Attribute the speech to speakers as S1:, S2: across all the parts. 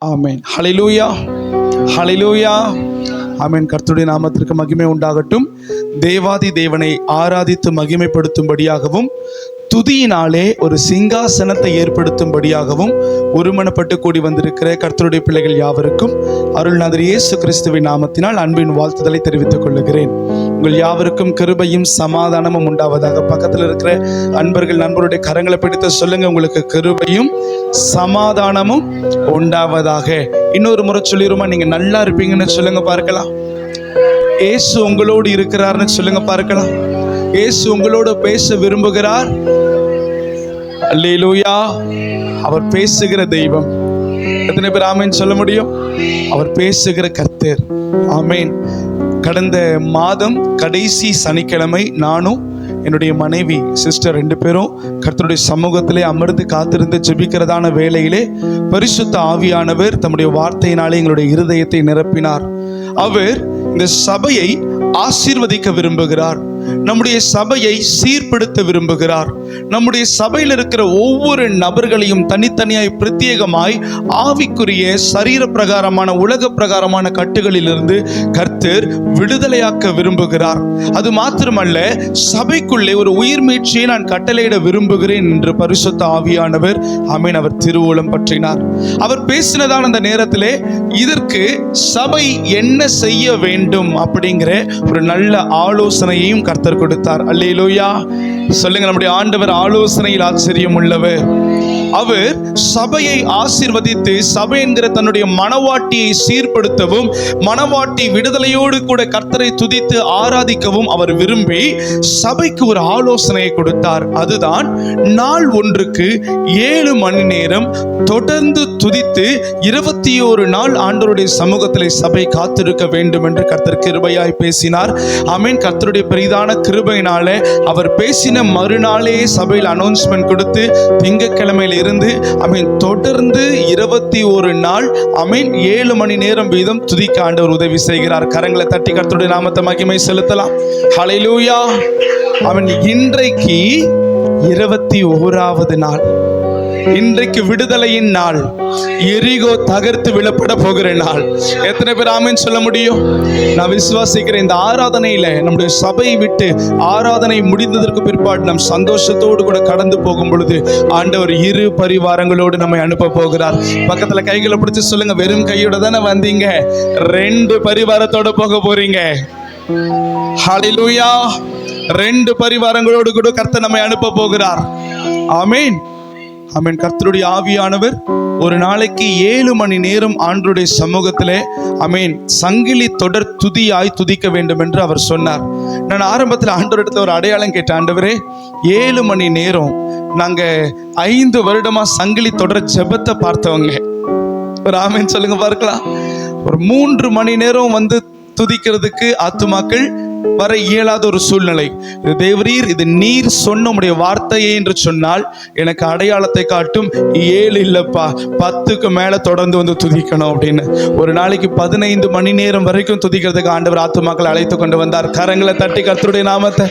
S1: ஆமென். ஹல்லேலூயா, ஹல்லேலூயா. ஆமென். கர்த்தருடைய நாமத்திற்கு மகிமை உண்டாகட்டும். தேவாதி தேவனை ஆராதித்து மகிமைப்படுத்தும்படியாகவும் துதியினாலே ஒரு சிங்காசனத்தை ஏற்படுத்தும்படியாகவும் ஒருமனப்பட்டு கூடி வந்திருக்கிற கர்த்தருடைய பிள்ளைகள் யாவருக்கும் அருள்நாதர் இயேசு கிறிஸ்துவின் நாமத்தினால் அன்பின் வாழ்த்துதலை தெரிவித்துக் கொள்ளுகிறேன். உங்கள் யாவருக்கும் கிருபையும் சமாதானமும் உண்டாவதாக. பக்கத்தில் இருக்கிற நண்பருடைய கரங்களை பிடித்து சொல்லுங்க, உங்களுக்கு கிருபையும் சமாதானமும் உண்டாவதாக. இன்னொரு முறை சொல்லிருமா, நீங்க நல்லா இருப்பீங்கன்னு சொல்லுங்க பார்க்கலாம். இயேசு உங்களோடு இருக்கிறார்னு சொல்லுங்க பார்க்கலாம். இயேசு உங்களோடு பேச விரும்புகிறார். அல்லேலூயா. அவர் பேசுகிற தெய்வம். எத்தனை பேர் ஆமேன் சொல்ல முடியும்? அவர் பேசுகிற கர்த்தர். ஆமேன். கடந்த மாதம் கடைசி சனிக்கிழமை நானும் என்னுடைய மனைவி சிஸ்டர் 2 பேரும் கர்த்தருடைய சமூகத்திலே அமர்ந்து காத்திருந்து ஜெபிக்கிறதான வேளையிலே பரிசுத்த ஆவியானவர் தம்முடைய வார்த்தையினாலே எங்களுடைய இருதயத்தை நிரப்பினார். அவர் இந்த சபையை ஆசீர்வதிக்க விரும்புகிறார். நம்முடைய சபையை சீர்படுத்த விரும்புகிறார். நம்முடைய சபையில் இருக்கிற ஒவ்வொரு நபர்களையும் தனித்தனியாய் பிரத்யேகமாய் ஆவிக்குரிய சரீர பிரகாரமான உலக பிரகாரமான கட்டுகளிலிருந்து கர்த்தர் விடுதலையாக்க விரும்புகிறார். அது மாத்திரமல்ல, சபைக்குள்ளே ஒரு உயிர் மீட்சியை நான் கட்டளையிட விரும்புகிறேன் என்று பரிசுத்த ஆவியானவர் ஆமென் அவர் திருவுளம் பற்றினார். அவர் பேசினதான அந்த நேரத்திலே இதற்கு சபை என்ன செய்ய வேண்டும் அப்படிங்கிற ஒரு நல்ல ஆலோசனையையும் கர்த்தர் கொடுத்தார். அல்லேலூயா. சொல்லுங்க, நம்முடைய ஆண்டவர் ஆலோசனையில் ஆச்சரியம் உள்ளவர். அவர் சபையை ஆசீர்வதித்து சபை என்கிற தன்னுடைய மனவாட்டியை சீர்படுத்தவும் மனவாட்டி விடுதலையோடு கூட கர்த்தரை துதித்து ஆராதிக்கவும் அவர் விரும்பி சபைக்கு ஒரு ஆலோசனையை கொடுத்தார். அதுதான் நாள் ஒன்றுக்கு 7 மணி நேரம் தொடர்ந்து துதித்து 21 நாள் ஆண்டவருடைய சமூகத்திலே சபை காத்திருக்க வேண்டும் என்று கர்த்தர் கிருபையாய் பேசினார். ஆமென். கர்த்தருடைய பெரிதான கிருபையினாலே அவர் பேசின மறுநாளே சபையில் அனௌன்ஸ்மெண்ட் கொடுத்து திங்கட்கிழமையில் இருந்து ஆமென் தொடர்ந்து 21 நாள் ஆமென் 7 மணி நேரம் வீதம் துதிக்க ஆண்டவர் உதவி செய்கிறார். கரங்களை தட்டி கர்த்தருடைய நாமத்தை மகிமை செலுத்தலாம். ஹல்லேலூயா. ஆமென். இன்றைக்கு 21வது நாள். இன்றைக்கு விடுதலையின் நாள். எரிகோ தகர்த்து விழப்பட போகிற நாள். எத்தனை பேர் ஆமென் சொல்ல முடியும்? நான் விசுவாசிக்கிறேன். இந்த ஆராதனையில நம்முடைய சபையை விட்டு ஆராதனை முடிந்ததற்கு பிற்பாடு நம் சந்தோஷத்தோடு கூட கடந்து போகும் பொழுது ஆண்டவர் 2 பரிவாரங்களோடு நம்மை அனுப்ப போகிறார். பக்கத்துல கைகளை பிடிச்சு சொல்லுங்க, வெறும் கையோட தானே வந்தீங்க, 2 பரிவாரத்தோட போக போறீங்க. ஹல்லேலூயா. 2 பரிவாரங்களோடு கூட கர்த்தர் நம்மை அனுப்ப போகிறார். ஆமென். ஆமென். கர்த்தருடைய ஆவியானவர் ஒரு நாளைக்கு 7 மணி நேரம் ஆண்டவருடைய சமூகத்திலே ஆமென் சங்கிலி தொடர் துதியாய் துதிக்க வேண்டும் என்று அவர் சொன்னார். நான் ஆரம்பத்தில் ஆண்டவரிடத்தில் ஒரு அடையாளம் கேட்டேன். ஆண்டவரே, 7 மணி நேரம் நாங்க 5 வருடமா சங்கிலி தொடர் ஜெபத்தை பார்த்தவங்க. ஒரு ஆமென் சொல்லுங்க பார்க்கலாம். ஒரு 3 மணி நேரம் வந்து துதிக்கிறதுக்கு ஆத்துமாக்கள் வர இயலாத ஒரு சூழ்நிலை. தேவரீர், இது நீர் சொன்ன உம்முடைய வார்த்தையே என்று சொன்னால் எனக்கு அடையாளத்தை காட்டும். 7 இல்லப்பா, 10க்கு மேல தொடர்ந்து வந்து துதிக்கணும் அப்படின்னு. ஒரு நாளைக்கு 15 மணி நேரம் வரைக்கும் துதிக்கிறதுக்கு ஆண்டவர் ஆத்துமாக்களை அழைத்து கொண்டு வந்தார். கரங்களை தட்டி கர்த்தருடைய நாமத்தை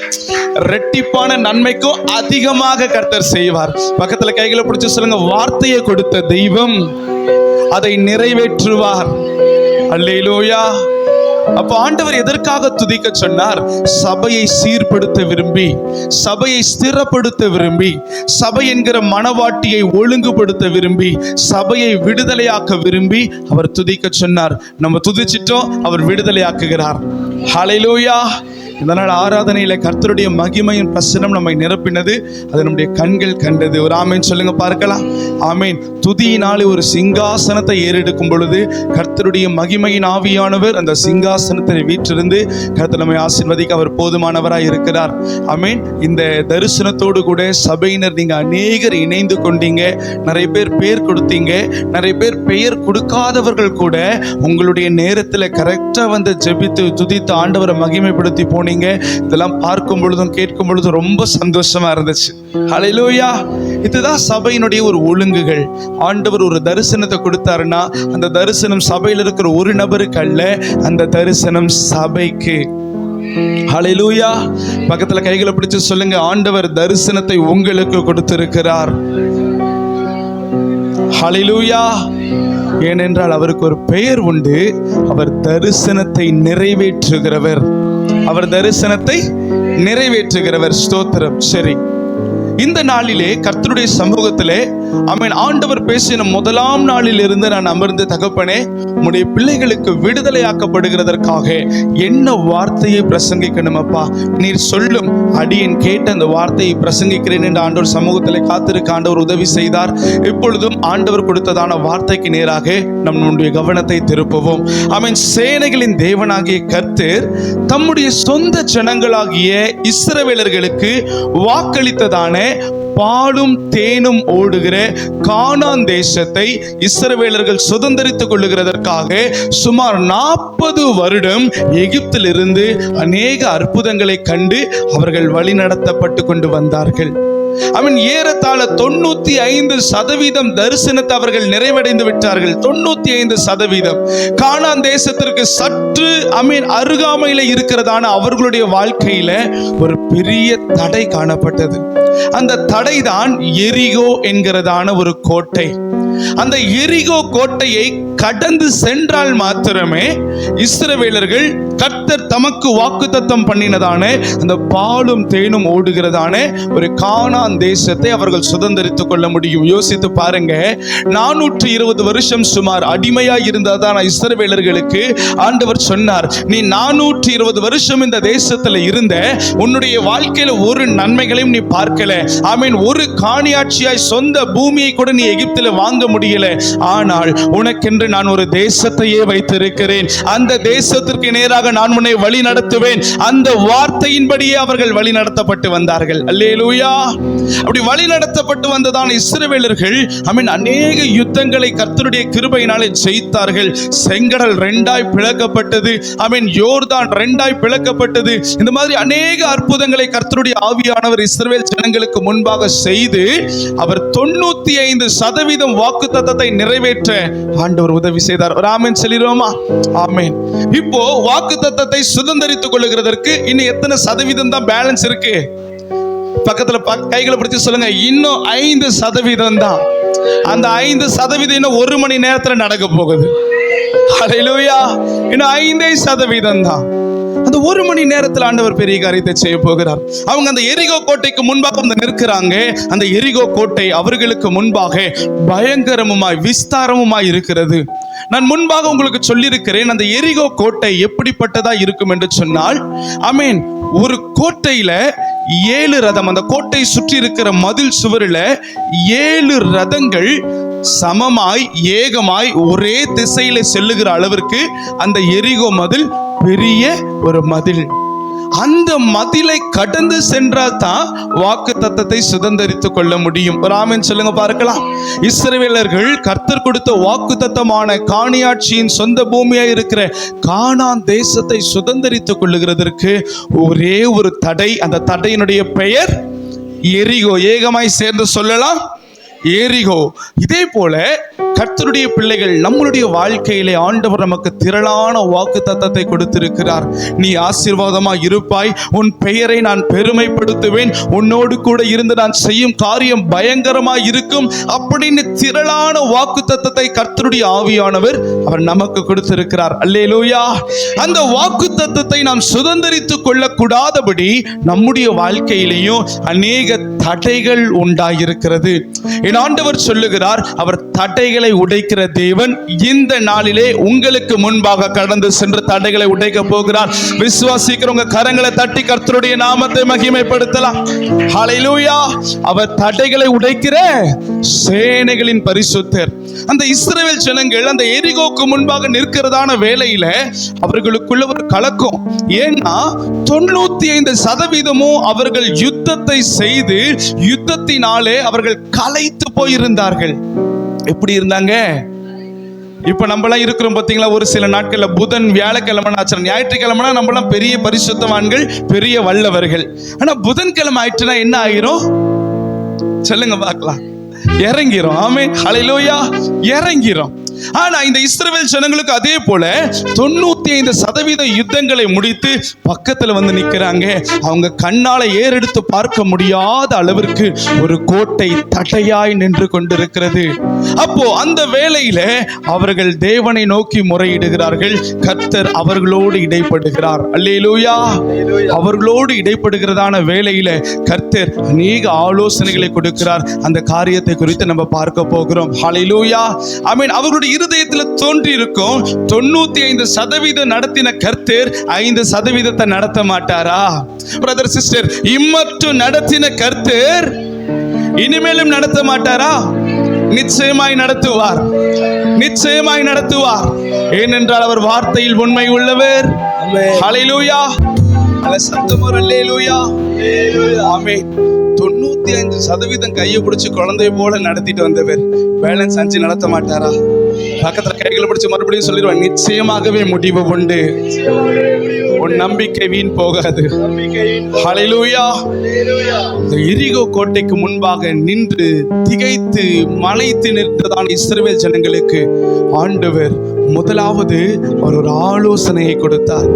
S1: ரெட்டிப்பான நன்மைக்கும் அதிகமாக கர்த்தர் செய்வார். பக்கத்துல கைகளை பிடிச்சு சொல்லுங்க, வார்த்தையை கொடுத்த தெய்வம் அதை நிறைவேற்றுவார். அல்லேலூயா. அப்ப ஆண்டவர் எதற்காக துதிக்க சொன்னார்? சபையை சீர்படுத்த விரும்பி, சபையை ஸ்திரப்படுத்த விரும்பி, சபை என்கிற மனவாட்டியை ஒழுங்குபடுத்த விரும்பி, சபையை விடுதலையாக்க விரும்பி அவர் துதிக்க சொன்னார். நம்ம துதிச்சிட்டோம், அவர் விடுதலையாக்குகிறார். ஹல்லேலூயா. இதனால் ஆராதனையில கர்த்தருடைய மகிமையின் பிரசனம் நம்மை நிரப்பினது. அது நம்முடைய கண்கள் கண்டது. ஒரு ஆமேன் சொல்லுங்க பார்க்கலாம். ஆமேன். துதியினாலே ஒரு சிங்காசனத்தை ஏறெடுக்கும் பொழுது கர்த்தருடைய மகிமையின் ஆவியானவர் அந்த சிங்காசனத்தை வீற்றிருந்து கர்த்தர் நம்மை ஆசீர்வதிக்க அவர் போதுமானவராய் இருக்கிறார். ஆமேன். இந்த தரிசனத்தோடு கூட சபையினர் நீங்க அநேகர் இணைந்து கொண்டீங்க. நிறைய பேர் பெயர் கொடுத்தீங்க. நிறைய பேர் பெயர் கொடுக்காதவர்கள் கூட உங்களுடைய நேரத்தில் கரெக்டா வந்து ஜெபித்து துதித்து ஆண்டவரை மகிமைப்படுத்தி போனீங்க. இதெல்லாம் பார்க்கும் பொழுதும் கேட்கும் பொழுதும் ரொம்ப சந்தோஷமா இருந்துச்சு. ஹல்லேலூயா. இதுதான் சபையினுடைய ஒரு ஒழுங்குகள். ஆண்டவர் ஒரு தரிசனத்தை கொடுத்தாருன்னா அந்த தரிசனம் சபையில் இருக்கிற ஒரு நபருக்கு அல்ல, அந்த தரிசனம் சபைக்கு. ஹல்லேலூயா. பக்கத்துல கைகளை பிடிச்சு சொல்லுங்க, ஆண்டவர் தரிசனத்தை உங்களுக்கு கொடுத்திருக்கிறார். ஹல்லேலூயா. ஏனென்றால் அவருக்கு ஒரு பெயர் உண்டு. அவர் தரிசனத்தை நிறைவேற்றுகிறவர். அவர் தரிசனத்தை நிறைவேற்றுகிறவர். ஸ்தோத்திரம். சரி, இந்த நாளிலே கர்த்தருடைய சமூகத்திலே ஆமென் ஆண்டவர் பேசின முதலாம் நாளில் இருந்து நான் அமர்ந்து, தகப்பனே உம்முடைய பிள்ளைகளுக்கு விடுதலையாக்கப்படுகிறதற்காக என்ன வார்த்தையை பிரசங்கிக்கணும் அப்பா, நீர் சொல்லும் அடியேன் கேட்ட அந்த வார்த்தையை பிரசங்கிக்கிறேன் என்று ஆண்டவர் சமூகத்திலே காத்திருக்க ஆண்டவர் உதவி செய்தார். இப்பொழுதும் ஆண்டவர் கொடுத்ததான வார்த்தைக்கு நேராக நம்முடைய கவனத்தை திருப்புவோம். ஆமென். சேனைகளின் தேவனாகிய கர்த்தர் தம்முடைய சொந்த ஜனங்களாகிய இஸ்ரவேலர்களுக்கு வாக்களித்ததான பாலும் தேனும் ஓடுகிற கானான் தேசத்தை இஸ்ரவேலர்கள் சுதந்தரித்துக் கொள்ளுகிறதற்காக சுமார் 40 வருடம் எகிப்திலிருந்து அநேக அற்புதங்களை கண்டு அவர்கள் வழிநடத்தப்பட்டு கொண்டு வந்தார்கள். அவன் ஏறத்தாழ 95% தரிசனத்தை அவர்கள் நிறைவடைந்து விட்டார்கள். 95%. கானான் தேசத்திற்கு சற்று அருகாமையில இருக்கிறதான அவர்களுடைய வாழ்க்கையில ஒரு பெரிய தடை காணப்பட்டது. அந்த தடை தான் எரிகோ என்கிறதான ஒரு கோட்டை. அந்த எரிகோ கோட்டையை கடந்து சென்றால் மாத்திரமே இஸ்ரவேலர்கள் கர்த்தர் தமக்கு வாக்குத்தத்தம் பண்ணினதான அந்த பாலும் தேனும் ஓடுகிறதான ஒரு கானான் தேசத்தை அவர்கள் சுதந்தரித்துக் கொள்ள முடியும். யோசித்து பாருங்க, 420 வருஷம் சுமார் அடிமையாய் இருந்ததான இஸ்ரவேலர்களுக்கு ஆண்டவர் சொன்னார், நீ 420 வருஷம் இந்த தேசத்துல இருந்த உன்னுடைய வாழ்க்கையில ஒரு நன்மைகளையும் நீ பார்க்கல. ஆமீன். ஒரு காணியாட்சியாய் சொந்த பூமியை கூட நீ எகிப்தில வாங்க முடியல. ஆனால் உனக்கென்று நான் ஒரு தேசத்தையே வைத்திருக்கிறேன். அந்த தேசத்திற்கு நேராக நான் உன்னை வழி நடத்துவேன். அந்த வார்த்தையின்படியே அவர்கள் வழி நடத்தப்பட்டு வந்தார்கள். அல்லேலூயா. அப்படி வழி நடத்தப்பட்டு வந்ததான இஸ்ரவேலர்கள் அநேக யுத்தங்களை கர்த்தருடைய கிருபையினாலே ஜெயித்தார்கள். செங்கடல் 2ஆய் பிளக்கப்பட்டது. யோர்தான் 2ஆய் பிளக்கப்பட்டது. இந்த மாதிரி அநேக அற்புதங்களை கர்த்தருடைய ஆவியானவர் இஸ்ரவேல் ஜனங்களுக்கு முன்பாக செய்து அவர் 95% வாக்குத்தத்தத்தை நிறைவேற்ற ஆண்டவர் உதவி செய்தார். ஆமென் சொல்லிரோமா? ஆமென். இப்போ வாக்குத்தத்தத்தை சுதந்தரித்துக் கொள்ளுகிறதற்கு இன்னும் எத்தனை சதவீதம் தான் பேலன்ஸ் இருக்கு? பக்கத்துல கைகளை பிடிச்சு சொல்லுங்க, இன்னும் 5% தான். அந்த 5% இன்னும் 1 மணி நேரத்துல நடக்க போகுது. ஹல்லேலூயா. இன்னும் 5% தான். அந்த 1 மணி நேரத்தில் ஆண்டவர் பெரிய காரியத்தை செய்ய போகிறார். அவங்க அந்த எரிகோ கோட்டைக்கு முன்பாக வந்து நிற்கிறாங்க. அந்த எரிகோ கோட்டை அவர்களுக்கு முன்பாக பயங்கரமுமாய் விஸ்தாரமுமாய் இருக்கிறது. நான் முன்பாக உங்களுக்கு சொல்லியிருக்கிறேன், அந்த எரிகோ கோட்டை எப்படிப்பட்டதா இருக்கும் என்று சொன்னால், ஆமென், ஒரு கோட்டையில 7 ரதம், அந்த கோட்டை சுற்றி இருக்கிற மதில் சுவரில் 7 ரதங்கள் சமமாய் ஏகமாய் ஒரே திசையில செல்லுகிற அளவிற்கு அந்த எரிகோ மதில் பெரிய ஒரு மதில். அந்த மதிலை கடந்து சென்றால் தான் வாக்குத்தத்தத்தை சுதந்தரித்துக் கொள்ள முடியும். ஆமென் சொல்லுங்க பார்க்கலாம். இஸ்ரவேலர்கள் கர்த்தர் கொடுத்த வாக்குத்தத்தமான காணியாட்சியின் சொந்த பூமியாய் இருக்கிற கானான் தேசத்தை சுதந்தரித்துக் கொள்ளுகிறதற்கு ஒரே ஒரு தடை. அந்த தடையினுடைய பெயர் எரிகோ. ஏகமாய் சேர்ந்து சொல்லலாம், எரிகோ. இதே போல கர்த்தருடைய பிள்ளைகள், நம்மளுடைய வாழ்க்கையிலே ஆண்டவர் நமக்கு திரளான வாக்குத்தத்தத்தை கொடுத்திருக்கிறார். நீ ஆசீர்வாதமாய் இருப்பாய், உன் பெயரை நான் பெருமைப்படுத்துவேன், உன்னோடு கூட இருந்து நான் செய்யும் காரியம் பயங்கரமாய் இருக்கும் அப்படின்னு திரளான வாக்குத்தத்தத்தை கர்த்தருடைய ஆவியானவர் அவர் நமக்கு கொடுத்திருக்கிறார். அல்லேலூயா. அந்த வாக்குத்தத்தத்தை நாம் சுதந்தரித்துக் கொள்ள கூடாதபடி நம்முடைய வாழ்க்கையிலேயும் அநேக தடைகள் உண்டாயிருக்கிறது. என் ஆண்டவர் சொல்லுகிறார், அவர் தடைகளை உடைக்கிற தேவன். இந்த நாளிலே உங்களுக்கு முன்பாக கடந்து சென்று தடைகளை உடைக்க போகிறார். விசுவாசிக்கிறவங்க கரங்களை தட்டி கர்த்தருடைய நாமத்தை மகிமைப்படுத்தலாம். ஹல்லேலூயா. அவர் தடைகளை உடைக்கிற சேனைகளின் பரிசுத்தர். அந்த இஸ்ரவேல் ஜனங்கள் அந்த எரிகோக்கு முன்பாக நிற்கிறதான வேளையில அவர்களுக்குள்ள ஒரு கலக்கம். ஏன்னா 95% அவர்கள் யுத்தத்தை செய்து யுத்தத்தினாலே அவர்கள் களைத்து போயிருந்தார்கள். எப்படி இருந்தாங்க? இப்ப நம்மளாம் இருக்கிறோம் பாத்தீங்களா, ஒரு சில நாட்கள்ல புதன் வியாழக்கிழமை ஆச்சு, ஞாயிற்றுக்கிழமை நம்மளாம் பெரிய பரிசுத்தவான்கள், பெரிய வல்லவர்கள். ஆனா புதன்கிழமை ஆயிடுச்சுன்னா என்ன ஆகிரும் சொல்லுங்க பார்க்கலாம்? இறங்கிறோம். ஆமென். ஹல்லேலூயா. இறங்கிறோம். ஆனா இந்த இஸ்ரவேல் ஜனங்களுக்கு அதே போல 95% யுத்தங்களை முடித்து பக்கத்துல வந்து நிக்கிறாங்க. அவங்க கண்ணால ஏறெடுத்து பார்க்க முடியாத அளவிற்கு ஒரு கோட்டை தடையாய் நின்று கொண்டிருக்கிறது. அப்போ அந்த வேளையில அவர்கள் தேவனை நோக்கி முறையிடுகிறார்கள். கர்த்தர் அவர்களோடு இடைப்படுகிறார். அல்லேலூயா. அவர்களோடு இடைப்படுகிறதான வேளையில கர்த்தர் அநேக ஆலோசனைகளை கொடுக்கிறார். அந்த காரியத்தை குறித்து நம்ம பார்க்க போகிறோம். ஹல்லேலூயா. ஆமென். அவர்களுடைய இருதயத்தில் தோன்றி இருக்கும் 95% நடத்தின கர்த்தர் 5% நடத்த மாட்டாரா? பிரதர் சிஸ்டர், இம்மட்டும் நடத்தின கர்த்தர் இனிமேலும் நடத்த மாட்டாரா? நிச்சயமாய் நடத்துவார். நிச்சயமாய் நடத்துவார். ஏனென்றால் அவர் வார்த்தையில் உண்மை உள்ளவர். ஹல்லேலூயா. சத்தமோர் அல்லேலூயா. ஆமென். 95% கையை பிடிச்சு குழந்தை போல நடத்திட்டு வந்தவர் பேலன்ஸ் 5 நடத்த மாட்டாரா? பக்கத்துல கைகளை பிடிச்சு மறுபடியும் சொல்லிடுவார், நிச்சயமாகவே முடிவு உண்டு. உன் நம்பிக்கை வீண் போகாது. ஹல்லேலூயா. இந்த எரிகோ கோட்டைக்கு முன்பாக நின்று திகைத்து மலைத்து நின்றதான இஸ்ரவேல் ஜனங்களுக்கு ஆண்டவர் முதலாவது அவர் ஒரு ஆலோசனையை கொடுத்தார்.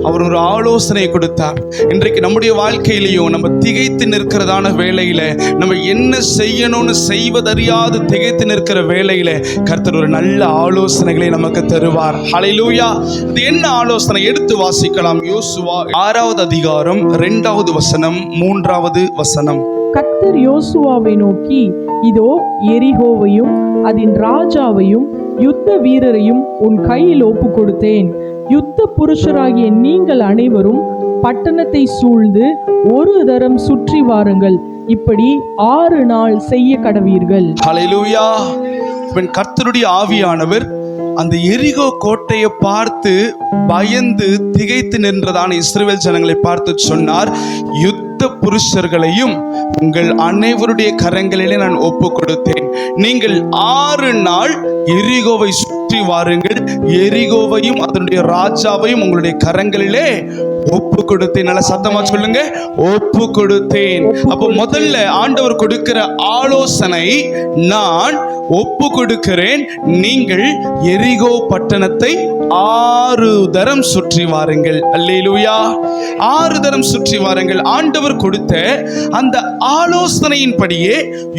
S1: அவர் ஒரு ஆலோசனை கொடுத்தார். இன்றைக்கு நம்முடைய வாழ்க்கையிலையும் நம்ம திகைத்து நிற்கிறதான வேளையில, நம்ம என்ன செய்யணும்னு செய்வதறியாது திகைத்து நிற்கிற வேளையில கர்த்தர் ஒரு நல்ல ஆலோசனைகளை நமக்கு தருவார். ஹல்லேலூயா. அது என்ன ஆலோசனை? எடுத்து வாசிக்கலாம். யோசுவா 6வது அதிகாரம் 2வது வசனம் 3வது வசனம்.
S2: கர்த்தர் யோசுவாவை நோக்கி, இதோ எரிகோவையும் அதன் ராஜாவையும் யுத்த வீரரையும் உன் கையில் ஒப்பு கொடுத்தேன். யுத்த புருஷராகிய நீங்கள் அனைவரும் பட்டணத்தை சூழ்ந்து ஒரு தரம் சுற்றி வாருங்கள். இப்படி 6 நாள் செய்ய கடவீர்கள்.
S1: ஹல்லேலூயா. கர்த்தருடைய ஆவியானவர் அந்த எரிகோ கோட்டையை பார்த்து பயந்து திகைத்து நின்றதான இஸ்ரவேல் ஜனங்களை பார்த்து சொன்னார், யுத்த புருஷர்களையும் உங்கள் அனைவருடைய கரங்களிலே நான் ஒப்பு கொடுத்தேன். நீங்கள் 6 நாள் எரிகோவை சுற்றி வாருங்கள். எரிகோவையும் அதனுடைய ராஜாவையும் உங்களுடைய கரங்களிலே ஒப்பு கொடுத்தேன். நல்ல சத்தமா சொல்லுங்க, ஒப்பு கொடுத்தேன். அப்போ முதல்ல ஆண்டவர் கொடுக்கிற ஆலோசனை, நான் ஒப்பு கொடுக்கிறேன், நீங்கள் எரிகோ பட்டணத்தை 6 தரம் சுற்றி வாருங்கள். அல்லேலூயா. 6 தரம் சுற்றி வாருங்கள். ஆண்டவர் கொடுத்த அந்த ஆலோசனையின்படியே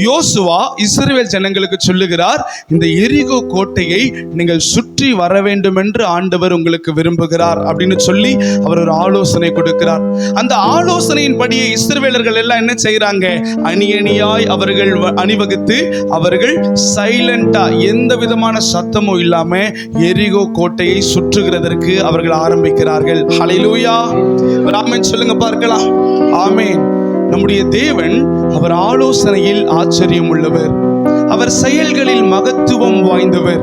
S1: யோசுவா இஸ்ரவேல் ஜனங்களுக்கு சொல்லுகிறார், இந்த எரிகோ கோட்டையை நீங்கள் சுற்றி வர வேண்டும் என்று ஆண்டவர் உங்களுக்கு விரும்புகிறார் அப்படின்னு சொல்லி அவர் ஒரு ஆலோசனை கொடுக்கிறார். அந்த ஆலோசனையின்படியே இஸ்ரவேலர்கள் எல்லாம் என்ன செய்யறாங்க? அணி அணியாய் அவர்கள் அணிவகுத்து அவர்கள் சைலண்டா, எந்த விதமான சத்தமும் இல்லாம எரிகோ கோட்டையை சுற்றுகிறதற்கு அவர்கள் ஆரம்பிக்கிறார்கள். ஹல்லேலூயா. ஆமென் சொல்லுங்க பார்க்கலாம். ஆமென். நம்முடைய தேவன் அவர் ஆலோசனையில் ஆச்சரியம் உள்ளவர். அவர் செயல்களில் மகத்துவம் வாய்ந்தவர்.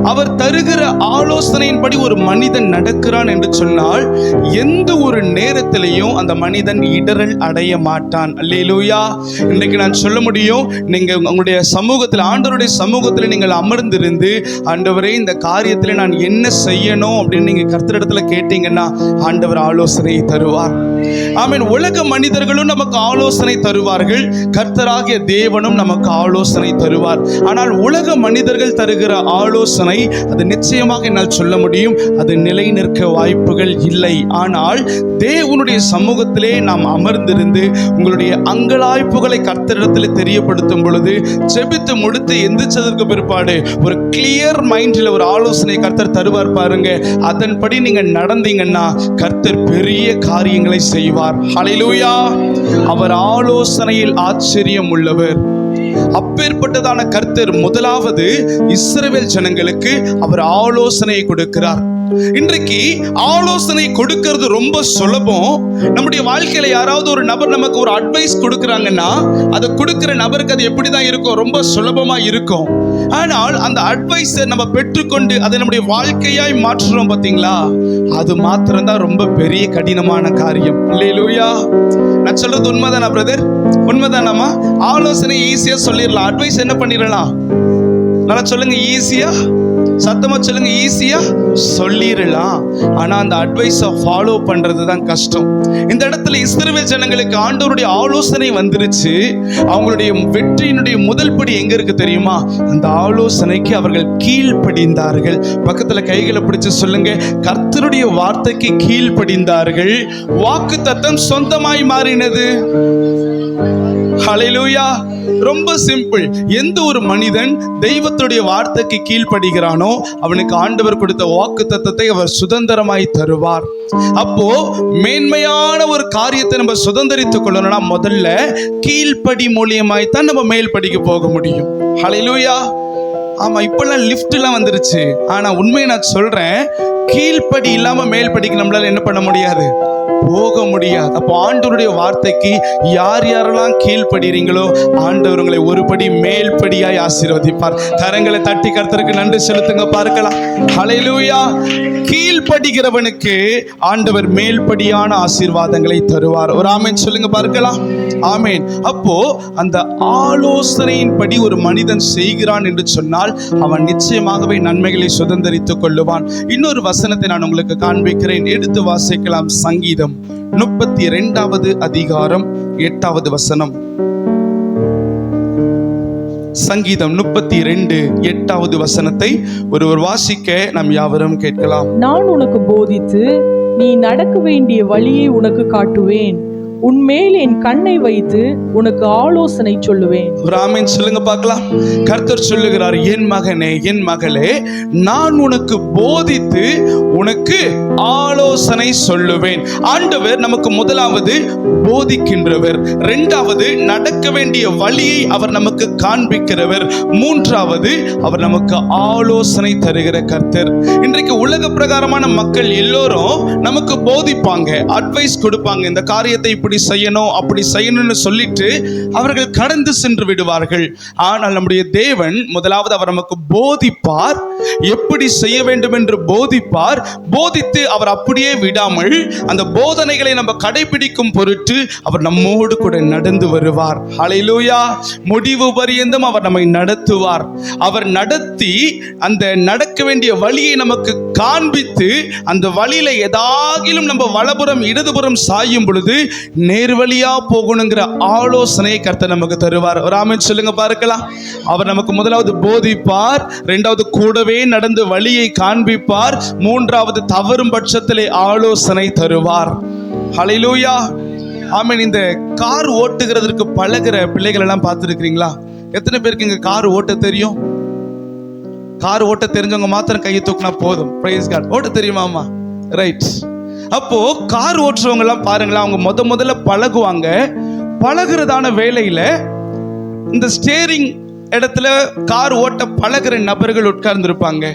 S1: அவர் தருகிற ஆலோசனையின்படி ஒரு மனிதன் நடக்கிறான் என்று சொன்னால் எந்த ஒரு நேரத்திலையும் அந்த மனிதன் இடரல் அடைய மாட்டான். அல்லேலூயா. இன்றைக்கு நான் சொல்ல முடியும், நீங்க உங்களுடைய சமூகத்தில், ஆண்டவருடைய சமூகத்தில் நீங்கள் அமர்ந்திருந்து, ஆண்டவரே இந்த காரியத்தில் நான் என்ன செய்யணும் அப்படின்னு நீங்க கர்த்தரிடத்துல கேட்டீங்கன்னா ஆண்டவர் ஆலோசனையை தருவார். ஆமென். உலக மனிதர்களும் நமக்கு ஆலோசனை தருவார்கள், கர்த்தராகிய தேவனும் நமக்கு ஆலோசனை தருவார். ஆனால் உலக மனிதர்கள் தருகிற ஆலோசனை அது நிச்சயமாக என்னால் சொல்ல முடியும், அது நிலை நிற்க வாய்ப்புகள் இல்லை. ஆனால் தேவனுடைய சமூகத்திலே நாம் அமர்ந்திருந்து உங்களுடைய அங்கலாய்ப்புகளை கர்த்தரிடத்தில் தெரியப்படுத்தும் பொழுது, ஜெபித்து முடித்து எந்திரிச்சதற்கு பிற்பாடு ஒரு கிளியர் மைண்டில் ஒரு ஆலோசனை கர்த்தர் தருவார் பாருங்க. அதன்படி நீங்க நடந்தீங்கன்னா கர்த்தர் பெரிய காரியங்களை செய்வார். ஹல்லேலூயா. அவர் ஆலோசனையில் ஆச்சரியம் உள்ளவர். அப்பேற்பட்டதான கர்த்தர் முதலாவது இஸ்ரவேல் ஜனங்களுக்கு அவர் ஆலோசனையை கொடுக்கிறார். இன்றைக்கு ஆலோசனை கொடுக்கிறது ரொம்ப சுலபம். நம்முடைய வாழ்க்கையில யாராவது ஒரு நபர் நமக்கு ஒரு அட்வைஸ் கொடுக்கறாங்கன்னா அதை கொடுக்கிற நபருக்கு அது எப்படிதான் இருக்கும்? ரொம்ப சுலபமா இருக்கும். ஆனால் அந்த அட்வைஸை நம்ம பெற்றுக்கொண்டு அதை நம்முடைய வாழ்க்கையாய் மாற்றுறோம் பாத்தீங்களா, அது மாத்திரம்தான் ரொம்ப பெரிய கடினமான காரியம். அல்லேலூயா. நான் சொல்றது உண்மைதானா பிரதர்? உண்மைதானாமா? ஆலோசனை ஈஸியா சொல்லிடலாம், அட்வைஸ் என்ன பண்ணிடலாம்? நல்லா சொல்லுங்க, ஈஸியா, சத்தமா சொல்லுங்க, ஈஸியா சொல்லிடலாம். ஆனா அந்த அட்வைஸை ஃபாலோ பண்றது தான் கஷ்டம். இந்த இடத்துல இஸ்ரவேல் ஜனங்களுக்கு ஆண்டவருடைய ஆலோசனை வந்துருச்சு. அவங்களுடைய வெற்றியினுடைய முதல் படி எங்க இருக்கு தெரியுமா? அந்த ஆலோசனைக்கு அவர்கள் கீழ்ப்படிந்தார்கள். பக்கத்துல கைகளை பிடிச்சு சொல்லுங்க, கர்த்தருடைய வார்த்தைக்கு கீழ்ப்படிந்தார்கள். வாக்குத்தத்தம் சொந்தமாய் மாறினது. ஹல்லேலூயா. ரொம்ப சிம்பிள். எந்த ஒரு மனிதன் தெய்வத்துடைய வார்த்தைக்கு கீழ்ப்படுகிறானோ அவனுக்கு ஆண்டவர் கொடுத்த வாக்குத்தத்தத்தை அவர் சுதந்திரமாய் தருவார். அப்போ மேன்மையான ஒரு காரியத்தை நம்ம சுதந்திரித்துக் கொள்ளணும்னா முதல்ல கீழ்ப்படி மூலியமாய் தான் நம்ம மேல் படிக்க போக முடியும். ஹல்லேலூயா. ஆமா, இப்பெல்லாம் லிஃப்ட் எல்லாம் வந்துருச்சு. ஆனா உண்மையை நான் சொல்றேன், கீழ்ப்படி இல்லாம மேல் படிக்க நம்மளால என்ன பண்ண முடியாது, போக முடியாது. அப்போ ஆண்டவருடைய வார்த்தைக்கு யார் யாரெல்லாம் கீழ்ப்படுறீங்களோ ஆண்டவர் உங்களை ஒரு படி மேல் படியாய் ஆசீர்வதிப்பார். கரங்களை தட்டி கர்த்தருக்கு நன்றி செலுத்துங்க பார்க்கலாம். ஹல்லேலூயா. கீழ்ப்படுகிறவனுக்கு ஆண்டவர் மேல்படியான ஆசீர்வாதங்களை தருவார். ஒரு ஆமேன் சொல்லுங்க பார்க்கலாம். ஆமேன். அப்போ அந்த ஆலோசனையின்படி ஒரு மனிதன் செய்கிறான் என்று சொன்னால் அவன் நிச்சயமாகவே நன்மைகளை சுதந்திரித்துக் கொள்ளுவான். இன்னொரு வசனத்தை நான் உங்களுக்கு காண்பிக்கிறேன், எடுத்து வாசிக்கலாம். சங்கீதம் 32வது அதிகாரம் 8வது வசனம். சங்கீதம் 32:8வது வசனத்தை ஒருவர் வாசிக்க நாம் யாவரும் கேட்கலாம்.
S2: நான் உனக்கு போதித்து நீ நடக்க வேண்டிய வழியை உனக்கு காட்டுவேன், உன்மேல் என் கண்ணை வைத்து உனக்கு ஆலோசனை சொல்லுவேன்.
S1: ஒரு ஆமேன் சொல்லுங்க பார்க்கலாம். கர்த்தர் சொல்லுகிறார், என் மகனே என் மகளே, நான் உனக்கு போதித்து உனக்கு ஆலோசனை சொல்லுவேன். ஆண்டவர் நமக்கு முதலாவது போதிக்கின்றவர், இரண்டாவது நடக்க வேண்டிய வழியை அவர் நமக்கு காண்பிக்கிறவர், மூன்றாவது அவர் நமக்கு ஆலோசனை தருகிற கர்த்தர். இன்றைக்கு உலக பிரகாரமான மக்கள் எல்லோரும் நமக்கு போதிப்பாங்க, அட்வைஸ் கொடுப்பாங்க, இந்த காரியத்தை இப்படி செய்யணும் அப்படி செய்யணும்னு சொல்லிட்டு அவர்கள் கடந்து சென்று விடுவார்கள். ஆனால் நம்முடைய தேவன் முதலாவது அவர் நமக்கு போதிப்பார், எப்படி செய்ய வேண்டும் என்று போதிப்பார். போதித்து அவர் அப்படியே விடாமல் அந்த போதனைகளை நம்ம கடைபிடிக்கும் பொருட்டு அவர் நம்மோடு கூட நடந்து வருவார். ஹல்லேலூயா. முடிவு பரியந்தம் அவர் நம்மை நடத்துவார். அவர் நடத்தி அந்த நடக்க வேண்டிய வழியை நமக்கு காண்பித்து அந்த வழியில ஏதாகிலும் நம்ம வலப்புறம் இடதுபுறம் சாயும் பொழுது நேர்வழியா போகணுங்கிற ஆலோசனையை கர்த்தர் நமக்கு தருவார். ஒரு ஆமென் சொல்லுங்க பார்க்கலாம். அவர் நமக்கு முதலாவது போதிப்பார், இரண்டாவது கூடவே நடந்து வழியை காண்பிப்பார், மூன்றாவது தவறும் பட்சத்திலே ஆலோசனை தருவார். ஹல்லேலூயா. ஆமென். இந்த கார் ஓட்டுகிறதுக்கு பழகிற பிள்ளைகள் எல்லாம் பார்த்துருக்கிறீங்களா? எத்தனை பேருக்கு இங்க கார் ஓட்ட தெரியும்? கார் ஓட்ட தெரிஞ்சவங்க மாத்திரம் கையை தூக்கினா போதும். பிரைஸ் காட். ஓட்ட தெரியுமாமா? ரைட். அப்போ கார் ஓட்டுறவங்க எல்லாம் பாருங்களா, அவங்க முதல்ல பழகுவாங்க. பழகுறதான வேலையில இந்த ஸ்டேரிங் இடத்துல கார் ஓட்ட பழகுற நபர்கள் உட்கார்ந்து இருப்பாங்க.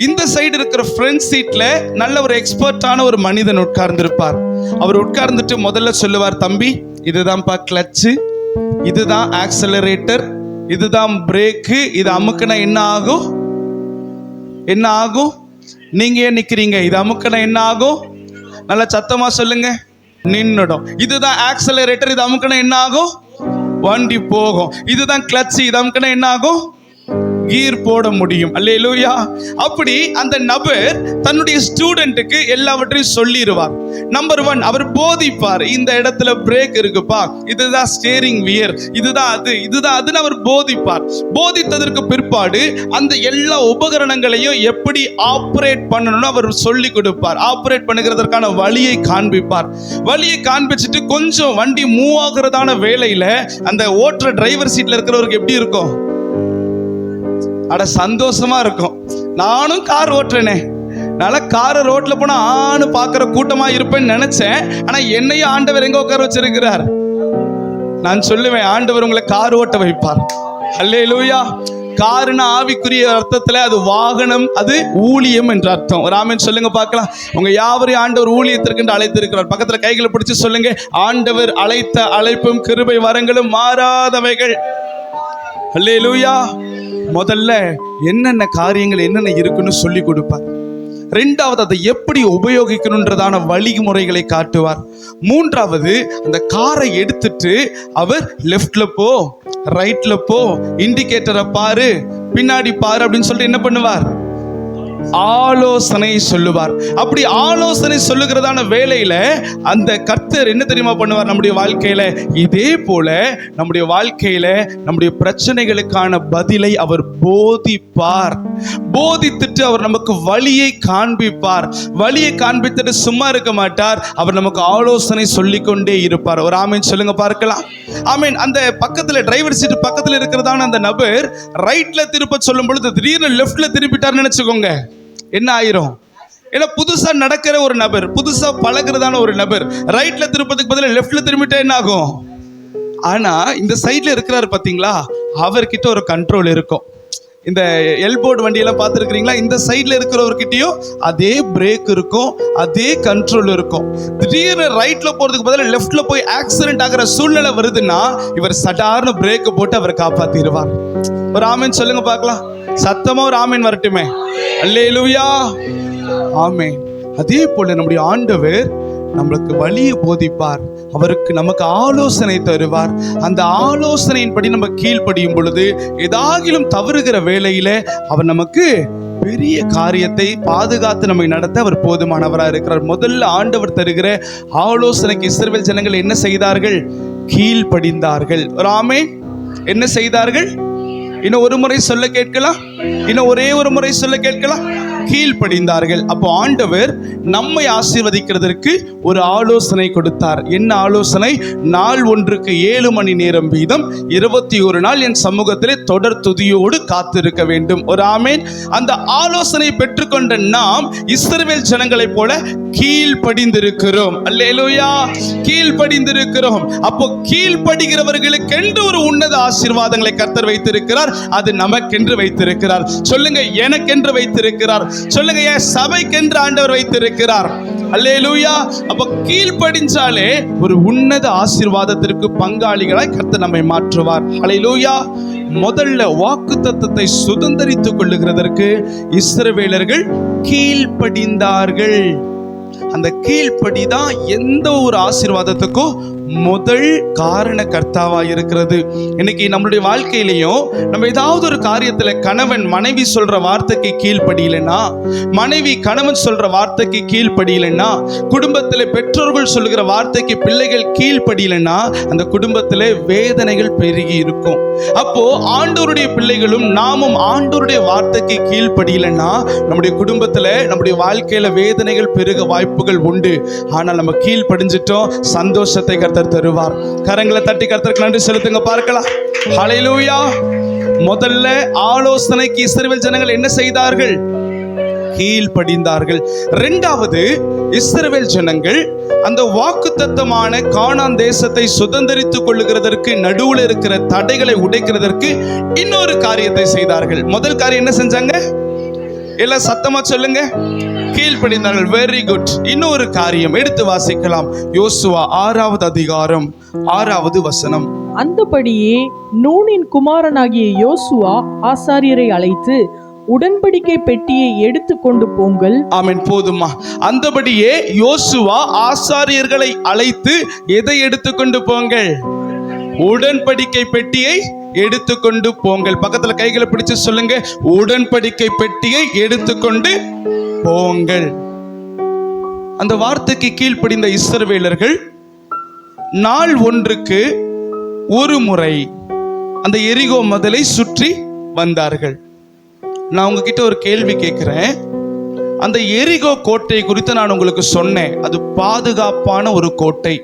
S1: இந்த சைடு இருக்கிற ஃப்ரண்ட் சீட்ல நல்ல ஒரு எக்ஸ்பர்ட்டான ஒரு மனிதன் உட்கார்ந்து இருப்பார். அவர் உட்கார்ந்துட்டு முதல்ல சொல்லுவார், தம்பி இதுதான்ப்பா கிளட்சு, இதுதான் ஆக்சலரேட்டர், இதுதான் பிரேக்கு, இது அமுக்குனா என்ன ஆகும், என்ன ஆகும், நீங்க ஏன் நிக்கிறீங்க, இது அமுக்குனா என்ன ஆகும், நல்லா சத்தமா சொல்லுங்க, நின்னுடும். இதுதான் ஆக்சலரேட்டர், இது அமுக்குனா என்ன ஆகும், வண்டி போகும். இதுதான் கிளட்ச், இது அமுக்குனா என்ன ஆகும், கீர் போட முடியும். அல்லேலூயா. அப்படி அந்த நபர் தன்னுடைய ஸ்டூடெண்ட்டுக்கு எல்லாவற்றையும் சொல்லிடுவார். நம்பர் 1 அவர் போதிப்பார். இந்த இடத்துல பிரேக் இருக்குப்பா, இதுதான் ஸ்டேரிங் வியர், இதுதான் அது, இதுதான் அதுன்னு அவர் போதிப்பார். போதித்ததற்கு பிற்பாடு அந்த எல்லா உபகரணங்களையும் எப்படி ஆப்ரேட் பண்ணணும்னு அவர் சொல்லி கொடுப்பார். ஆப்ரேட் பண்ணுகிறதற்கான வழியை காண்பிப்பார். வழியை காண்பிச்சுட்டு கொஞ்சம் வண்டி மூவ் ஆகுறதான வேலையில அந்த ஓட்டுற டிரைவர் சீட்ல இருக்கிறவருக்கு எப்படி இருக்கும், அட சந்தோஷமா இருக்கும். நானும் கார் ஓட்டுறேனே, நல்லா காரை ரோட்ல போனா ஆணு பாக்குற கூட்டமா இருப்பேன்னு நினைச்சேன். ஆனா என்னையும் ஆண்டவர் எங்க உட்கார வச்சிருக்கிறார். நான் சொல்லுவேன், ஆண்டவர் உங்களை கார் ஓட்ட வைப்பார். அல்லேலூயா. காருன்னா ஆவிக்குரிய அர்த்தத்துல அது வாகனம், அது ஊழியம் என்ற அர்த்தம். ஒரு ஆமென் சொல்லுங்க பார்க்கலாம். உங்க யாவரையும் ஆண்டவர் ஊழியத்திற்கு அழைத்திருக்கிறார். பக்கத்துல கைகளை பிடிச்சு சொல்லுங்க, ஆண்டவர் அழைத்த அழைப்பும் கிருபை வரங்களும் மாறாதவைகள். அல்லேலூயா. முதல்ல என்னென்ன காரியங்கள் என்னென்ன இருக்குன்னு சொல்லி கொடுப்பார். ரெண்டாவது அதை எப்படி உபயோகிக்கணுன்றதான வழிமுறைகளை காட்டுவார். மூன்றாவது அந்த காரை எடுத்துட்டு அவர் லெஃப்ட்ல போ, ரைட்ல போ, இண்டிகேட்டரை பாரு, பின்னாடி பாரு அப்படின்னு சொல்லிட்டு என்ன பண்ணுவார், ஆலோசனை சொல்லுவார். அப்படி ஆலோசனை சொல்லுகிறதான வேளையில அந்த கர்த்தர் என்ன தெரியுமா பண்ணுவார் நம்முடைய வாழ்க்கையில? இதே போல நம்முடைய வாழ்க்கையில நம்முடைய பிரச்சனைகளுக்கான பதிலை அவர் போதிப்பார். போதித்துட்டு அவர் நமக்கு வழியை காண்பிப்பார். வழியை காண்பித்துட்டு சும்மா இருக்க மாட்டார், அவர் நமக்கு ஆலோசனை சொல்லிக்கொண்டே இருப்பார். ஒரு ஆமீன் சொல்லுங்க பார்க்கலாம். ஆமீன். அந்த பக்கத்துல டிரைவர் சீட் பக்கத்துல இருக்கிறதான அந்த நபர் ரைட்ல திருப்ப சொல்லும் பொழுது திடீர்னு லெஃப்ட்ல திருப்பிட்டார்னு நினைச்சுக்கோங்க, என்ன ஆயிரும்? ஏன்னா புதுசா நடக்கிற ஒரு நபர், புதுசா பழகிறதான ஒரு நபர் ரைட்ல திருப்பதுக்கு பதிலா லெஃப்ட்ல திரும்பிட்டா என்ன ஆகும்? ஆனா இந்த சைட்ல இருக்கிறாரு பாத்தீங்களா, அவர்கிட்ட ஒரு கண்ட்ரோல் இருக்கும். இந்த எல்போர்டு வண்டியெல்லாம் பார்த்துருக்கிறீங்களா? இந்த சைட்ல இருக்கிறவர்கிட்டயும் அதே பிரேக் இருக்கும், அதே கண்ட்ரோல் இருக்கும். திடீர்னு ரைட்ல போறதுக்கு பதிலாக லெஃப்ட்ல போய் ஆக்சிடென்ட் ஆகிற சூழ்நிலை வருதுன்னா இவர் சடார்னு பிரேக் போட்டு அவரை காப்பாத்திடுவார். ஒரு ஆமீன் சொல்லுங்க பார்க்கலாம். சத்தமா ஒரு ஆமீன் வரட்டுமே. அல்லேலூயா, ஆமீன். அதே போல நம்முடைய ஆண்டவர் நம்மளுக்கு வழியை போதிப்பார், அவருக்கு நமக்கு ஆலோசனை தருவார். அந்த ஆலோசனையின்படி நம்ம கீழ்ப்படியும் பொழுது ஏதாகிலும் தவறுகிற வேளையில அவர் நமக்கு பெரிய காரியத்தை பாதுகாத்து நம்மை நடத்த அவர் போதுமானவராக இருக்கிறார். முதல்ல ஆண்டவர் தருகிற ஆலோசனைக்கு இஸ்ரவேல் ஜனங்கள் என்ன செய்தார்கள்? கீழ்ப்படிந்தார்கள். ஒரு ஆமென். என்ன செய்தார்கள்? இன்னும் ஒரு முறை சொல்ல கேட்கலாம், இன்னும் ஒரே ஒரு முறை சொல்ல கேட்கலாம். கீழ்ப்படிந்தார்கள். அப்போ ஆண்டவர் நம்மை ஆசீர்வதிக்கிறதற்கு ஒரு ஆலோசனை கொடுத்தார். என்ன ஆலோசனை? நாள் ஒன்றுக்கு 7 மணி நேரம் வீதம் 21 நாள் என் சமூகத்திலே தொடர் துதியோடு காத்திருக்க வேண்டும். ஒரு ஆமேன். அந்த ஆலோசனை பெற்றுக்கொண்ட நாம் இஸ்ரவேல் ஜனங்களைப் போல கீழ்ப்படிந்திருக்கிறோம். அல்லேலூயா, கீழ்ப்படிந்திருக்கிறோம். அப்போ கீழ்ப்படுகிறவர்களுக்கென்று ஒரு உன்னத ஆசீர்வாதங்களை கர்த்தர் வைத்திருக்கிறார். அது நமக்கென்று வைத்திருக்கிறார். சொல்லுங்க, எனக்கென்று வைத்திருக்கிறார். சொல்லுங்க, என் சபைக்கென்று ஆண்டவர் வைத்திருக்கிறார். அல்லேலூயா. அப்ப கீழ்ப்படிஞ்சாலே ஒரு உன்னத ஆசீர்வாதத்திற்கு பங்காளிகளாய் கர்த்தர் நம்மை மாற்றுவார். அல்லேலூயா. முதல்ல வாக்குத்தத்தத்தை சுதந்தரித்துக் கொள்ளுகிறதற்கு இஸ்ரவேலர்கள் கீழ்ப்படிந்தார்கள். அந்த கீழ்ப்படிதான் எந்த ஒரு ஆசீர்வாதத்துக்கும் முதல் காரண கர்த்தாவா இருக்கிறது. இன்னைக்கு நம்மளுடைய வாழ்க்கையிலையும் நம்ம ஏதாவது ஒரு காரியத்துல கணவன் மனைவி சொல்ற வார்த்தைக்கு கீழ்ப்படியலைன்னா, மனைவி கணவன் சொல்ற வார்த்தைக்கு கீழ்ப்படியலைன்னா, குடும்பத்துல பெற்றோர்கள் சொல்லுகிற வார்த்தைக்கு பிள்ளைகள் கீழ்ப்படியலைன்னா அந்த குடும்பத்துல வேதனைகள் பெருகி இருக்கும். அப்போ ஆண்டவருடைய பிள்ளைகளும் நாமும் ஆண்டவருடைய வார்த்தைக்கு கீழ்ப்படியலைன்னா நம்முடைய குடும்பத்துல நம்முடைய வாழ்க்கையில வேதனைகள் பெருக வாய்ப்புகள் உண்டு. ஆனால் நம்ம கீழ்ப்படிஞ்சிட்டோம், சந்தோஷத்தை கர்த்தர் தருவார். கரங்களை தட்டி கர்த்தருக்கு நன்றி செலுத்துங்க பார்க்கலாம். ஹல்லேலூயா. முதல்ல ஆலோசனைக்கு இஸ்ரவேல் ஜனங்கள் என்ன செய்தார்கள்? கீழ்ப்படிந்தார்கள். இரண்டாவது, இஸ்ரவேல் ஜனங்கள் அந்த வாக்குத்தத்தமான கானான் தேசத்தை சுதந்தரித்துக் கொள்ளுகிறதற்கு நடுவில் இருக்கிற தடைகளை உடைக்கிறதற்கு இன்னொரு காரியத்தை செய்தார்கள். முதல் காரியம் என்ன செஞ்சாங்க? எல்லாம் சத்தமா சொல்லுங்க. கீழ்ப்படிந்தார்கள். Very good. இன்னொரு காரியம் எடுத்து வாசிக்கலாம். யோசுவா 6வது அதிகாரம் 6வது வசனம்.
S2: அந்தபடியே நூனின் குமாரனாகிய யோசுவா ஆசாரியரை அழைத்து உடன்படிக்கை பெட்டியை எடுத்துக்கொண்டு போங்கள்.
S1: ஆமென். போதுமா? அந்தபடியே யோசுவா ஆசாரியர்களை அழைத்து எதை எடுத்துக்கொண்டு போங்கள்? உடன்படிக்கை பெட்டியை எடுத்துக்கொண்டு போங்கள். பக்கத்துல கைகளை பிடிச்சு சொல்லுங்க, உடன்படிக்கை பெட்டியை எடுத்துக்கொண்டு போங்கள். அந்த வார்த்தைக்கு கீழ்ப்படிந்த இஸ்ரவேலர்கள் நாள் ஒன்றுக்கு ஒரு முறை அந்த எரிகோ மதிலை சுற்றி வந்தார்கள். நான் உங்ககிட்ட ஒரு கேள்வி கேட்கிறேன். அந்த எரிகோ கோட்டை குறித்து நான் உங்களுக்கு சொன்னேன், அது பாதுகாப்பான ஒரு கோட்டை.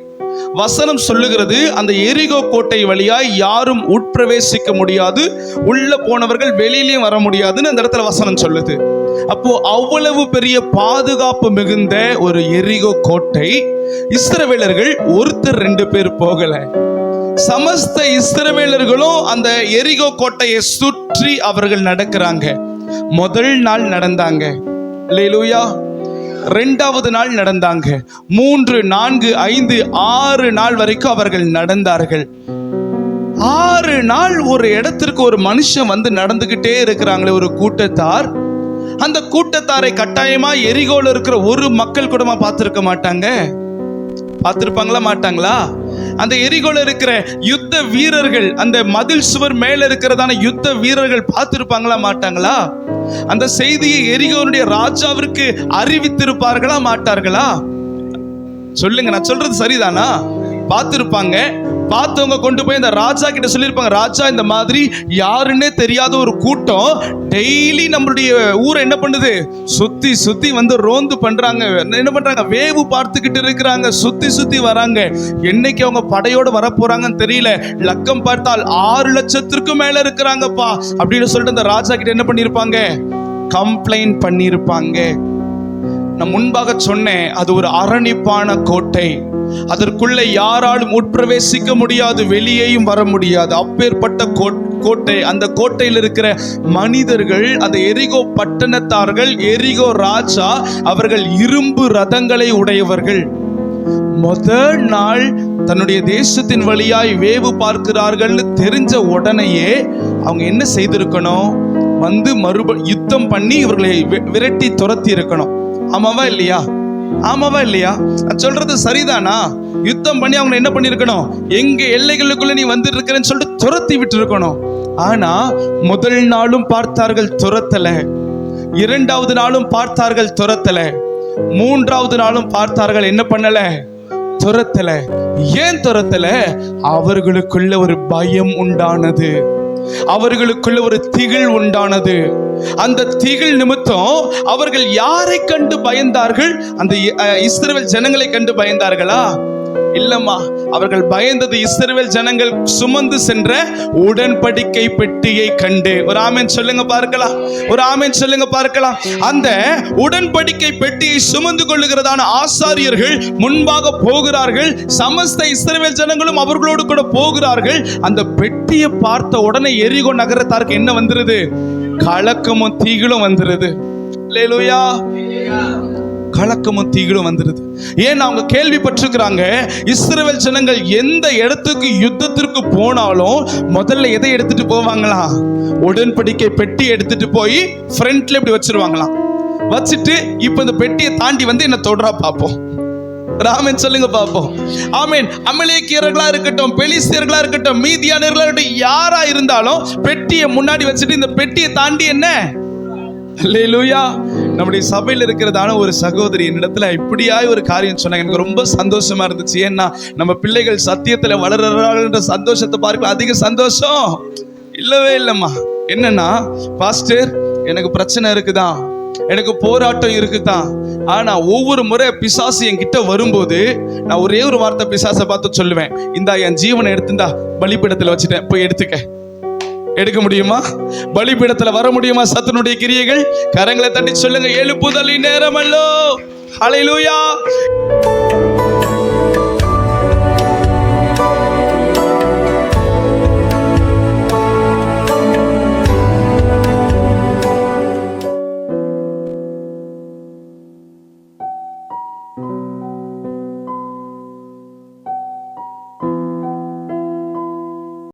S1: வசனம் சொல்லுகிறது அந்த எரிகோ கோட்டை வழியாய் யாரும் உட்பிரவேசிக்க முடியாது, உள்ள போனவர்கள் வெளியிலையும் வர முடியாதுன்னு அந்த இடத்துல வசனம் சொல்லுது. அப்போ அவ்வளவு பெரிய பாதுகாப்பு மிகுந்த ஒரு எரிகோ கோட்டை இஸ்ரவேலர்கள் ஒருத்தர் 2 பேர் போகல, சமஸ்த இஸ்ரவேலர்களும் அந்த எரிகோ கோட்டையை சுற்றி அவர்கள் நடக்கிறாங்க. முதல் நாள் நடந்தாங்க, அல்லேலூயா. 2வது நாள் நடந்தாங்க, 3, 4, 5, 6 நாள் வரைக்கும் அவர்கள் நடந்தார்கள். 6 நாள் ஒரு இடத்திற்கு ஒரு மனுஷன் வந்து நடந்துகிட்டே இருக்கிறாங்களே, ஒரு கூட்டத்தார். அந்த கூட்டத்தாரை கட்டாயமா எரிகோல இருக்கிற ஒரு மக்கள் கூடமா பார்த்திருக்க மாட்டாங்க. பார்த்திருப்பாங்களா? மாட்டாங்களா? அந்த எரிகோல இருக்கிற யுத்த வீரர்கள், அந்த மதில் சுவர் மேல இருக்கிறதான யுத்த வீரர்கள் பார்த்திருப்பாங்களா மாட்டாங்களா? அந்த செய்தியை எரிகோனுடைய ராஜாவிற்கு அறிவித்திருப்பார்களா மாட்டார்களா? சொல்லுங்க, நான் சொல்றது சரிதானா? பார்த்திருப்பாங்க. பார்த்தவங்க கொண்டு போய் இந்த ராஜா கிட்ட சொல்லியிருப்பாங்க, ராஜா இந்த மாதிரி யாருன்னே தெரியாத ஒரு கூட்டம் டெய்லி நம்மளுடைய ஊரை என்ன பண்ணுது, சுத்தி சுத்தி வந்து ரோந்து பண்றாங்க. என்ன பண்றாங்க, வேவு பார்த்துக்கிட்டு இருக்கிறாங்க, சுத்தி சுத்தி வராங்க. என்னைக்கு அவங்க படையோடு வர போறாங்கன்னு தெரியல. லக்கம் பார்த்தால் 6 லட்சத்திற்கும் மேல இருக்கிறாங்கப்பா அப்படின்னு சொல்லிட்டு அந்த ராஜா கிட்ட என்ன பண்ணிருப்பாங்க, கம்ப்ளைண்ட் பண்ணிருப்பாங்க. நான் முன்பாக சொன்னேன், அது ஒரு அரணிப்பான கோட்டை. அதற்குள்ளே யாராலும் உட்பிரவேசிக்க முடியாது, வெளியேயும் வர முடியாது. அப்பேற்பட்ட கோட்டை. அந்த கோட்டையில் இருக்கிற மனிதர்கள், அந்த எரிகோ பட்டணத்தார்கள், எரிகோ ராஜா, அவர்கள் இரும்பு ரதங்களை உடையவர்கள். முதல் நாள் தன்னுடைய தேசத்தின் வழியாய் வேவு பார்க்கிறார்கள் தெரிஞ்ச உடனேயே அவங்க என்ன செய்திருக்கணும், வந்து யுத்தம் பண்ணி இவர்களை விரட்டி துரத்தி இருக்கணும். ஆமாவா இல்லையா? ஆமாவா இல்லையா? சொல்றது சரிதானா? யுத்தம் பண்ணி அவங்க என்ன பண்ணிருக்கணும், எங்க எல்லைகளுக்குள்ள நீ வந்து இருக்கிறன்னு சொல்லிட்டு துரத்தி விட்டு இருக்கணும். ஆனா முதல் நாளும் பார்த்தார்கள், துரத்தல. 2வது நாளும் பார்த்தார்கள், துரத்தல. 3வது நாளும் பார்த்தார்கள், என்ன பண்ணல, துரத்தல. ஏன் துரத்தல? அவர்களுக்குள்ள ஒரு பயம் உண்டானது, அவர்களுக்குள்ள ஒரு திகில் உண்டானது. அந்த திகில் நிமித்தம் அவர்கள் யாரை கண்டு பயந்தார்கள்? அந்த இஸ்ரவேல் ஜனங்களை கண்டு பயந்தார்களா? இல்லம்மா, அவர்கள் பயந்தது இஸ்ரவேல் ஜனங்கள் சுமந்து சென்ற உடன்படிக்கை பெட்டியை கண்டு. ஒரு ஆமென் சொல்லுங்க பார்க்கலாம், ஒரு ஆமென் சொல்லுங்க பார்க்கலாம். அந்த உடன்படிக்கை பெட்டியை சுமந்து கொள்ளுகிறதான ஆசாரியர்கள் முன்பாக போகிறார்கள். சமஸ்த இஸ்ரவேல் ஜனங்களும் அவர்களோடு கூட போகிறார்கள். அந்த பெட்டியை பார்த்த உடனே எரிகோ நகரத்தாருக்கு என்ன வந்துருது, கலக்கமும் தீகளும் வந்துருது. அல்லேலூயா. கலக்கமும் தீகளும் வந்துருது. ஏன் அவங்க கேள்விப்பட்டிருக்கிறாங்க, இஸ்ரவேல் ஜனங்கள் எந்த இடத்துக்கு யுத்தத்திற்கு போனாலும் முதல்ல எதை எடுத்துட்டு போவாங்களா, உடன்படிக்கை பெட்டி எடுத்துட்டு போய் ஃப்ரண்ட்ல இப்படி வச்சிருவாங்களாம். வச்சுட்டு இப்ப இந்த பெட்டியை தாண்டி வந்து என்ன தொடரா பார்ப்போம். ராமன் சொல்லுங்க பார்ப்போம். ஆமீன். அமலேக்கியர்களா இருக்கட்டும், பெலிஸ்தியர்களா இருக்கட்டும், மீதியானர்களா இருக்கட்டும், யாரா இருந்தாலும் பெட்டியை முன்னாடி வச்சுட்டு இந்த பெட்டியை தாண்டி என்ன. அல்லேலூயா. நம்முடைய சபையில் இருக்கிறதான ஒரு சகோதரி என்னிடத்துல இப்படியாய் ஒரு காரியம் சொன்னாங்க. எனக்கு ரொம்ப சந்தோஷமா இருந்துச்சு. ஏன்னா நம்ம பிள்ளைகள் சத்தியத்துல வளர்றாங்கன்ற சந்தோஷத்தை பார்க்க அதிக சந்தோஷம் இல்லவே இல்லைம்மா. என்னன்னா, பாஸ்டர் எனக்கு பிரச்சனை இருக்குதான், எனக்கு போராட்டம் இருக்குதான். ஆனா ஒவ்வொரு முறை பிசாசு என்கிட்ட வரும்போது நான் ஒரே ஒரு வார்த்தை பிசாசை பார்த்து சொல்லுவேன், இந்தா என் ஜீவனை எடுத்துந்தா பலிபீடத்துல வச்சுட்டேன், போய் எடுத்துக்க. எடுக்க முடியுமா? பலிபீடத்துல வர முடியுமா? சத்துனுடைய கிரியைகள். கரங்களை தட்டி சொல்லுங்க, எழுப்புதலின் நேரமல்லோ. ஹல்லேலூயா.